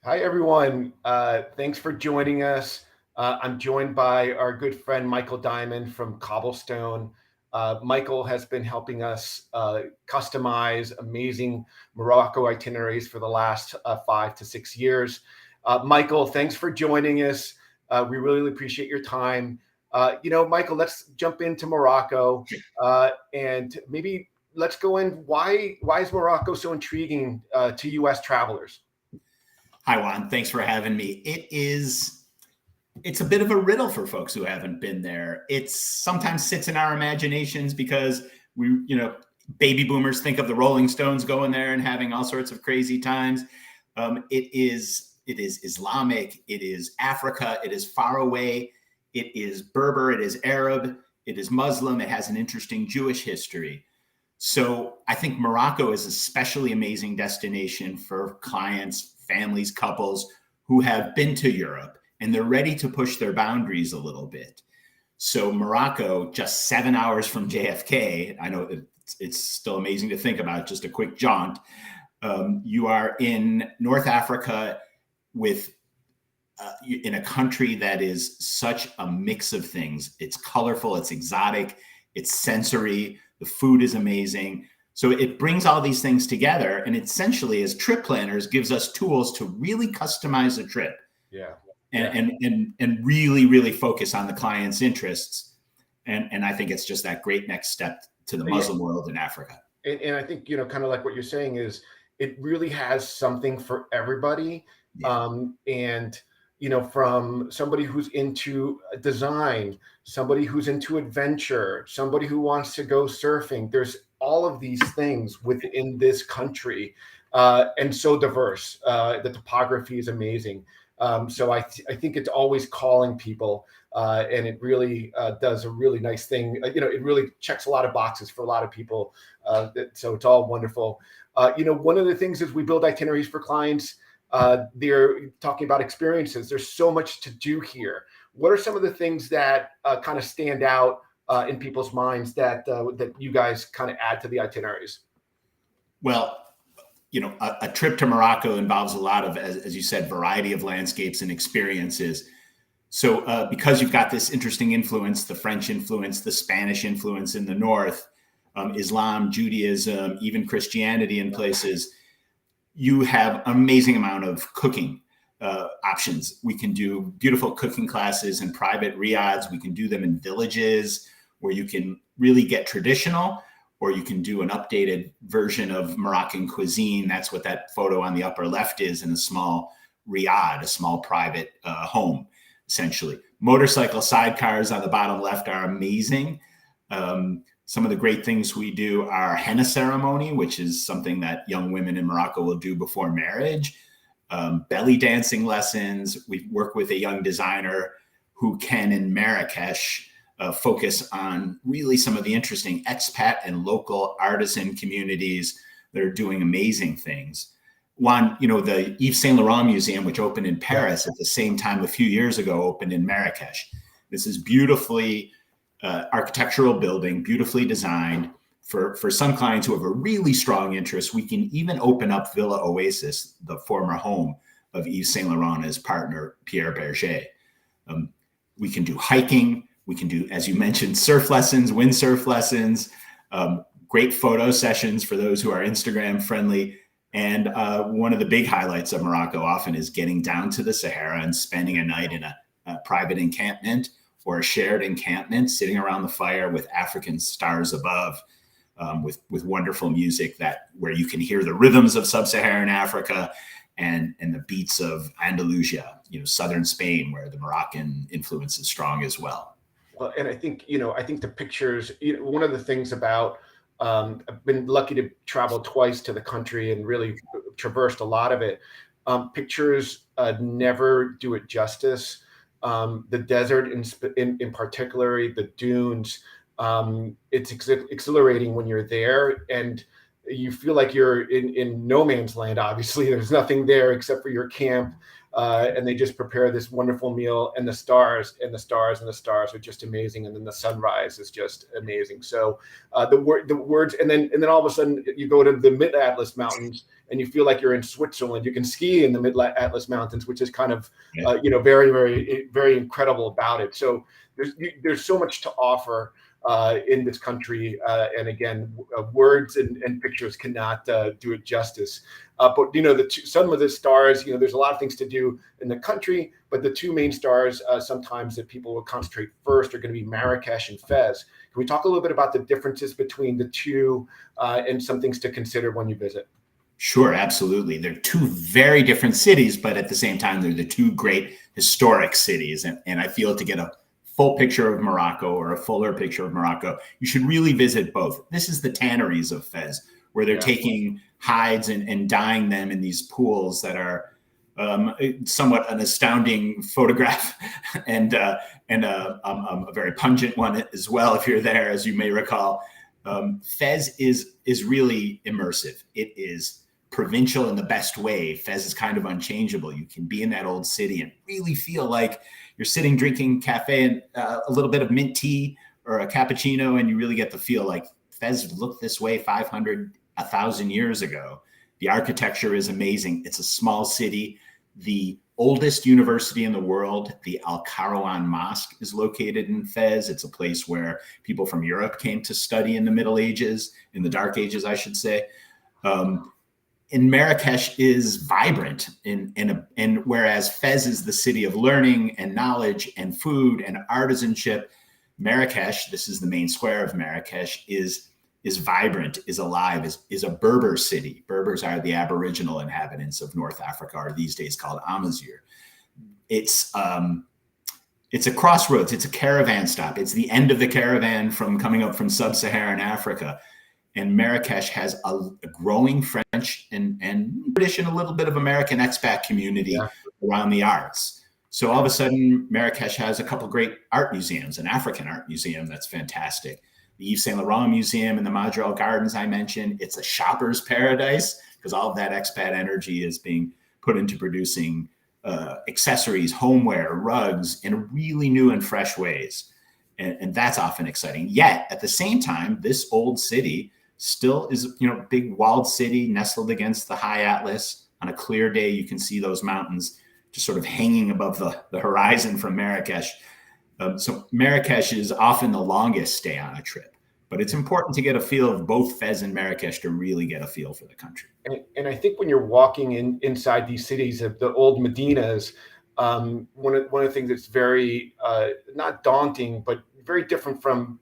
Hi, everyone. Thanks for joining us. I'm joined by our good friend Michael Diamond from Cobblestone. Michael has been helping us customize amazing Morocco itineraries for the last 5 to 6 years. Michael, thanks for joining us. We really appreciate your time. Michael, let's jump into Morocco and maybe let's go in. Why is Morocco so intriguing to U.S. travelers? Hi, Juan. Thanks for having me. It's a bit of a riddle for folks who haven't been there. It sometimes sits in our imaginations because baby boomers think of the Rolling Stones going there and having all sorts of crazy times. It is Islamic. It is Africa. It is far away. It is Berber. It is Arab. It is Muslim. It has an interesting Jewish history. So I think Morocco is an especially amazing destination for clients, families, couples who have been to Europe and they're ready to push their boundaries a little bit. So Morocco, just 7 hours from JFK, I know it's still amazing to think about, just a quick jaunt. You are in North Africa in a country that is such a mix of things. It's colorful, it's exotic, it's sensory, the food is amazing. So it brings all these things together and essentially as trip planners gives us tools to really customize a trip. Yeah. And really, really focus on the client's interests. And I think it's just that great next step to the Muslim world in Africa. And I think, kind of like what you're saying is it really has something for everybody. Yeah. From somebody who's into design, somebody who's into adventure, somebody who wants to go surfing, there's all of these things within this country and so diverse. The topography is amazing. So I think it's always calling people and it really does a really nice thing. It really checks a lot of boxes for a lot of people. So it's all wonderful. One of the things is we build itineraries for clients. They're talking about experiences. There's so much to do here. What are some of the things that kind of stand out in people's minds that you guys kind of add to the itineraries? Well, a trip to Morocco involves a lot of, as you said, variety of landscapes and experiences. So because you've got this interesting influence, the French influence, the Spanish influence in the north, Islam, Judaism, even Christianity in places, you have an amazing amount of cooking options. We can do beautiful cooking classes in private riads. We can do them in villages where you can really get traditional, or you can do an updated version of Moroccan cuisine. That's what that photo on the upper left is, in a small riad, a small private home, essentially. Motorcycle sidecars on the bottom left are amazing. Some of the great things we do are henna ceremony, which is something that young women in Morocco will do before marriage. Belly dancing lessons. We work with a young designer who can, in Marrakesh, focus on really some of the interesting expat and local artisan communities that are doing amazing things. One, the Yves Saint Laurent Museum, which opened in Paris at the same time a few years ago, opened in Marrakesh. This is beautifully architectural building, beautifully designed. For some clients who have a really strong interest, we can even open up Villa Oasis, the former home of Yves Saint Laurent and his partner, Pierre Berger. We can do hiking. We can do, as you mentioned, surf lessons, windsurf lessons, great photo sessions for those who are Instagram friendly. And one of the big highlights of Morocco often is getting down to the Sahara and spending a night in a private encampment or a shared encampment, sitting around the fire with African stars above, with wonderful music where you can hear the rhythms of sub-Saharan Africa and the beats of Andalusia, southern Spain, where the Moroccan influence is strong as well. Well, and I think the pictures. One of the things about I've been lucky to travel twice to the country and really traversed a lot of it. Pictures never do it justice. The desert, in particular, the dunes. It's exhilarating when you're there, and you feel like you're in no man's land. Obviously, there's nothing there except for your camp. and they just prepare this wonderful meal, and the stars and the stars and the stars are just amazing, and then the sunrise is just amazing. So the words, and then all of a sudden you go to the Mid Atlas Mountains, and you feel like you're in Switzerland. You can ski in the Mid Atlas Mountains, which is kind of very, very, very incredible about it. So there's so much to offer in this country, and again, words and pictures cannot do it justice. But some of the stars, there's a lot of things to do in the country, but the two main stars sometimes that people will concentrate first are going to be Marrakesh and Fez. Can we talk a little bit about the differences between the two and some things to consider when you visit? Sure, absolutely. They're two very different cities, but at the same time, they're the two great historic cities. And I feel to get a full picture of Morocco, or a fuller picture of Morocco, you should really visit both. This is the tanneries of Fez, where they're taking hides and dyeing them in these pools that are somewhat an astounding photograph and a very pungent one as well, if you're there, as you may recall. Fez is really immersive. It is provincial in the best way. Fez is kind of unchangeable. You can be in that old city and really feel like you're sitting drinking cafe and a little bit of mint tea or a cappuccino, and you really get the feel like Fez looked this way 500, 1,000 years ago. The architecture is amazing. It's a small city. The oldest university in the world, the Al Karawan Mosque, is located in Fez. It's a place where people from Europe came to study in the Middle Ages, in the Dark Ages, I should say. And Marrakesh is vibrant, and whereas Fez is the city of learning and knowledge and food and artisanship, Marrakesh, this is the main square of Marrakesh, is vibrant, is alive, is a Berber city. Berbers are the Aboriginal inhabitants of North Africa, or these days called Amazigh. It's a crossroads. It's a caravan stop. It's the end of the caravan from coming up from sub-Saharan Africa. And Marrakesh has a growing French and in addition, a little bit of American expat community around the arts. So all of a sudden, Marrakesh has a couple great art museums, an African art museum that's fantastic. The Yves Saint Laurent Museum and the Madrigal Gardens I mentioned. It's a shopper's paradise because all of that expat energy is being put into producing accessories, homeware, rugs in really new and fresh ways. And that's often exciting. Yet at the same time, this old city still is, big walled city nestled against the high Atlas. On a clear day, you can see those mountains just sort of hanging above the horizon from Marrakesh. So Marrakesh is often the longest stay on a trip, but it's important to get a feel of both Fez and Marrakesh to really get a feel for the country. And I think when you're walking inside these cities of the old Medinas, one of the things that's very not daunting, but very different from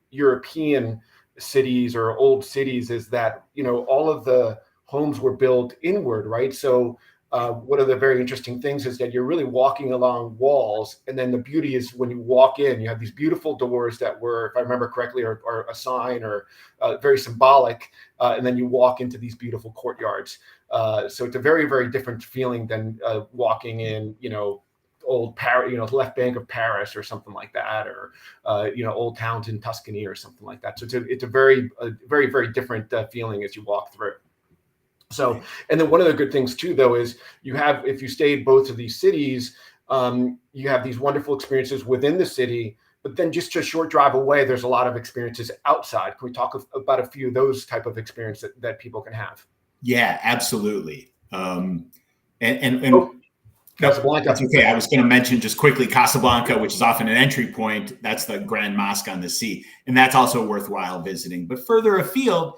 European cities or old cities is that all of the homes were built inward, right? So one of the very interesting things is that you're really walking along walls, and then the beauty is when you walk in, you have these beautiful doors that were, if I remember correctly, are a sign or very symbolic, and then you walk into these beautiful courtyards. So it's a very, very different feeling than walking in, old Paris, left bank of Paris or something like that, or old towns in Tuscany or something like that. So it's a very, very different feeling as you walk through. So, and then one of the good things too, though, is if you stayed both of these cities, you have these wonderful experiences within the city, but then just a short drive away, there's a lot of experiences outside. Can we talk about a few of those type of experiences that people can have? Yeah, absolutely. Casablanca. That's okay. I was going to mention just quickly Casablanca, which is often an entry point. That's the Grand Mosque on the sea, and that's also worthwhile visiting. But further afield,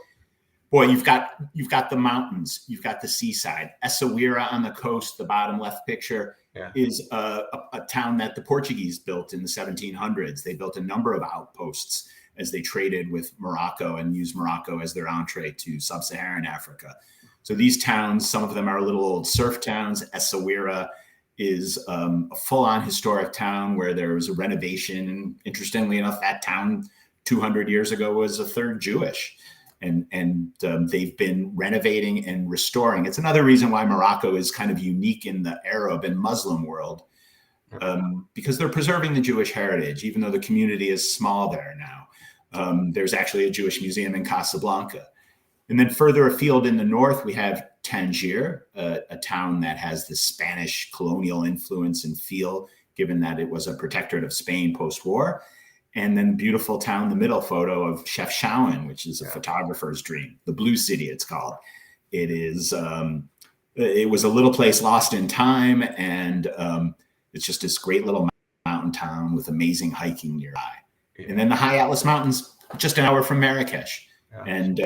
boy, you've got the mountains, you've got the seaside. Essaouira on the coast, the bottom left picture, is a town that the Portuguese built in the 1700s. They built a number of outposts as they traded with Morocco and used Morocco as their entree to sub-Saharan Africa. So these towns, some of them are little old surf towns. Essaouira is a full-on historic town where there was a renovation. And interestingly enough, that town 200 years ago was a third Jewish. And they've been renovating and restoring. It's another reason why Morocco is kind of unique in the Arab and Muslim world, because they're preserving the Jewish heritage, even though the community is small there now. There's actually a Jewish museum in Casablanca. And then further afield in the north, we have Tangier, a town that has the Spanish colonial influence and feel, given that it was a protectorate of Spain post-war. And then beautiful town, the middle photo of Chefchaouen, which is a photographer's dream, the Blue City it's called. It is, it was a little place lost in time, and it's just this great little mountain town with amazing hiking nearby. Yeah. And then the High Atlas Mountains, just an hour from Marrakesh. Yeah. And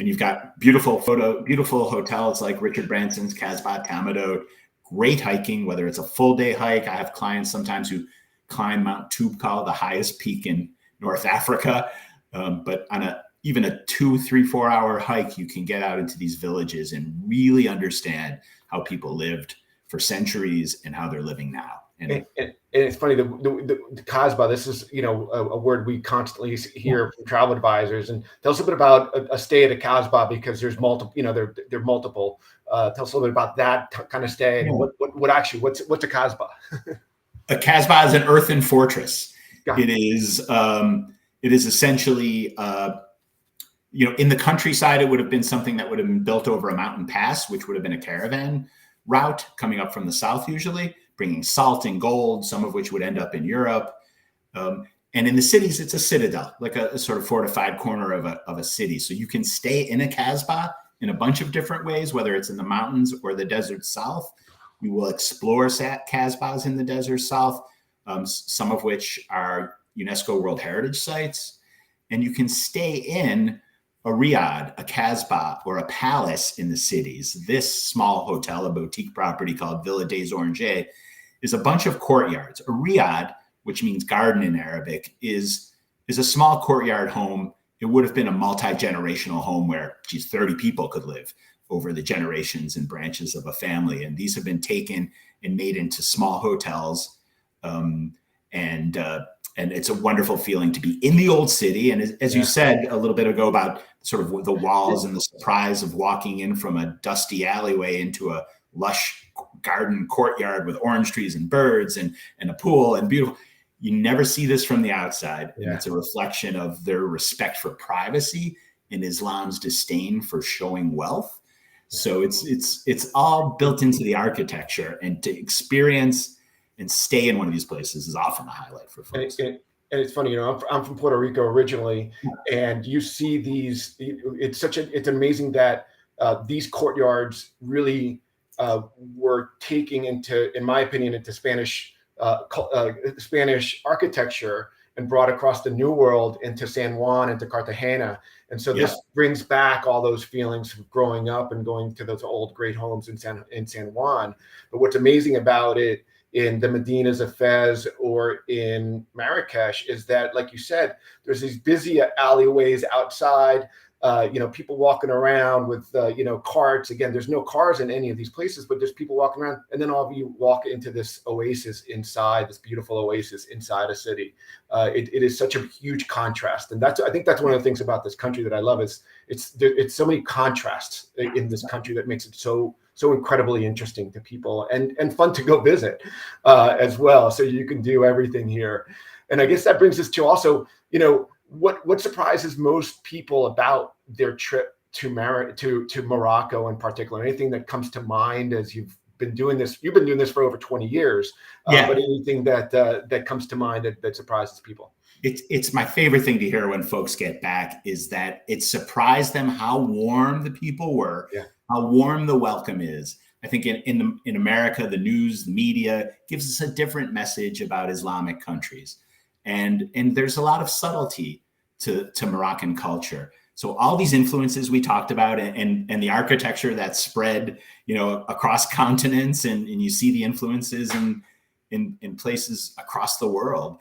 you've got beautiful hotels like Richard Branson's Casbah Tamadot, great hiking, whether it's a full day hike. I have clients sometimes who climb Mount Toubkal, the highest peak in North Africa. But on even a 2, 3, 4 hour hike, you can get out into these villages and really understand how people lived for centuries and how they're living now. And it's funny, the Casbah, this is, a word we constantly hear from travel advisors. And tell us a bit about a stay at a Casbah, because there's multiple, they're multiple. Tell us a little bit about that kind of stay. And what's a Casbah? A Casbah is an earthen fortress. It is essentially, in the countryside, it would have been something that would have been built over a mountain pass, which would have been a caravan route coming up from the south, usually bringing salt and gold, some of which would end up in Europe. And in the cities, it's a citadel, like a sort of fortified corner of a city. So you can stay in a Casbah in a bunch of different ways, whether it's in the mountains or the desert south. You will explore Casbahs in the desert south, some of which are UNESCO World Heritage Sites. And you can stay in a riad, a Casbah, or a palace in the cities. This small hotel, a boutique property called Villa des Oranges, is a bunch of courtyards. A riad, which means garden in Arabic, is a small courtyard home. It would have been a multi-generational home where, 30 people could live over the generations and branches of a family. And these have been taken and made into small hotels. And it's a wonderful feeling to be in the old city. And as you said a little bit ago about sort of the walls and the surprise of walking in from a dusty alleyway into a lush garden courtyard with orange trees and birds and a pool and beautiful. You never see this from the outside. And it's a reflection of their respect for privacy and Islam's disdain for showing wealth. So it's all built into the architecture, and to experience and stay in one of these places is often a highlight for folks. And it's funny, I'm from Puerto Rico originally, and you see these. It's amazing that these courtyards really were taking into, in my opinion, into Spanish architecture and brought across the New World into San Juan and to Cartagena. And so this brings back all those feelings of growing up and going to those old great homes in San Juan. But what's amazing about it in the Medinas of Fez or in Marrakesh is that, like you said, there's these busy alleyways outside, people walking around with, carts. Again, there's no cars in any of these places, but there's people walking around. And then all of you walk into this oasis inside, this beautiful oasis inside a city. It is such a huge contrast. And I think that's one of the things about this country that I love is it's so many contrasts in this country that makes it so incredibly interesting to people and fun to go visit as well. So you can do everything here. And I guess that brings us to also, what surprises most people about their trip to Morocco in particular? Anything that comes to mind as you've been doing this? You've been doing this for over 20 years, but anything that comes to mind that surprises people? It's my favorite thing to hear when folks get back is that it surprised them how warm the people were, how warm the welcome is. I think in America, the news, the media gives us a different message about Islamic countries. And there's a lot of subtlety to Moroccan culture. So all these influences we talked about and the architecture that spread, across continents, and you see the influences in places across the world.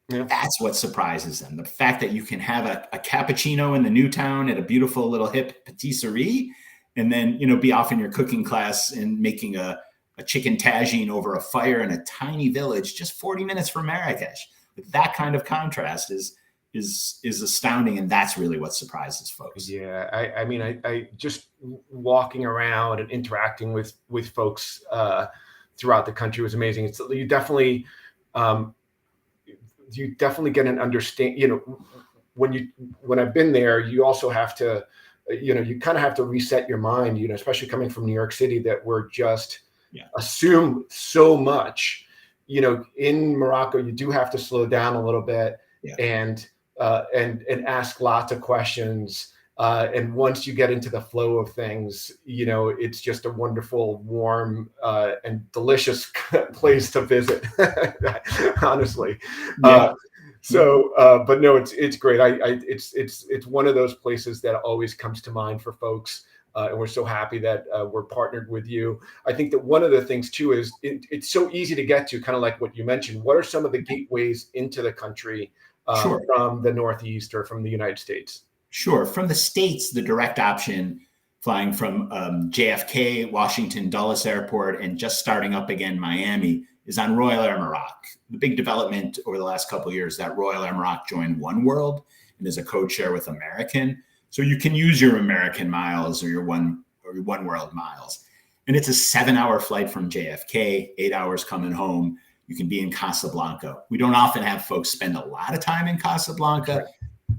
That's what surprises them. The fact that you can have a cappuccino in the new town at a beautiful little hip patisserie, and then, be off in your cooking class and making a chicken tagine over a fire in a tiny village just 40 minutes from Marrakesh. That kind of contrast is astounding, and that's really what surprises folks. Yeah, I just walking around and interacting with folks throughout the country was amazing. It's you definitely get an understanding. When I've been there, you also have to you kind of have to reset your mind, especially coming from New York City, that we're just Yeah. assume so much. In Morocco, you do have to slow down a little bit, Yeah. and ask lots of questions. And once you get into the flow of things, it's just a wonderful, warm, and delicious place to visit, honestly. Yeah. But no, it's great. It's one of those places that always comes to mind for folks. And we're so happy that we're partnered with you. I think that one of the things too is it's so easy to get to, kind of like what you mentioned. What are some of the gateways into the country Sure. from the Northeast or from the United States? Sure. From the States, the direct option flying from JFK, Washington Dulles Airport, and just starting up again Miami is on Royal Air Maroc. The big development over the last couple of years that Royal Air Maroc joined One World and is a code share with American. So you can use your American miles or your One World miles. And it's a 7-hour flight from JFK, 8 hours coming home. You can be in Casablanca. We don't often have folks spend a lot of time in Casablanca, Right.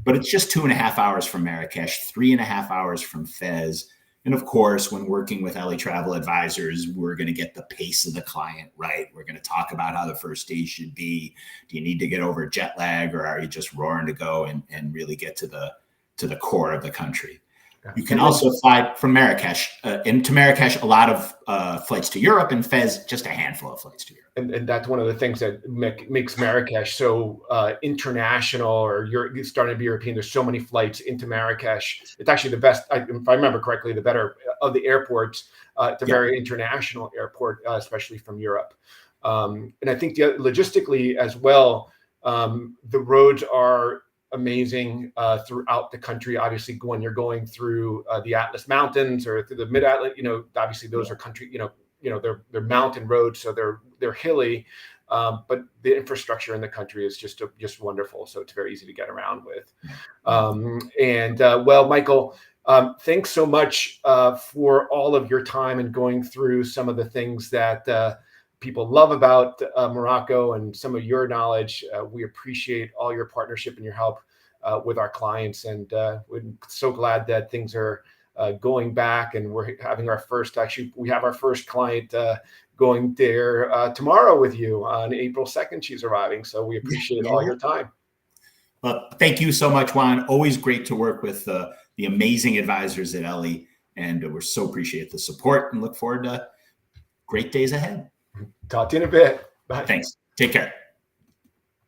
But it's just 2.5 hours from Marrakesh, 3.5 hours from Fez. And of course, when working with LA Travel Advisors, we're going to get the pace of the client right. We're going to talk about how the first day should be. Do you need to get over jet lag, or are you just roaring to go and really get to the core of the country? You can also fly from Marrakesh. Into Marrakesh, a lot of flights to Europe, and Fez, just a handful of flights to Europe. And that's one of the things that makes Marrakesh so international, or starting to be European. There's so many flights into Marrakesh. It's actually the best, if I remember correctly, the better of the airports. It's a very international airport, especially from Europe. And I think logistically as well, the roads are amazing throughout the country. Obviously, when you're going through the Atlas Mountains or through the Mid-Atlas, obviously those are country, they're mountain roads, so they're hilly, but the infrastructure in the country is just wonderful. So it's very easy to get around with. Well, Michael, thanks so much for all of your time and going through some of the things that people love about Morocco and some of your knowledge. We appreciate all your partnership and your help with our clients, and we're so glad that things are going back, and we're having we have our first client going there tomorrow with you on April 2nd. She's arriving. So we appreciate all your time. Well, thank you so much, Juan. Always great to work with the amazing advisors at Ellie, and we're so appreciate the support and look forward to great days ahead. Talk to you in a bit. Bye. Thanks. Take care.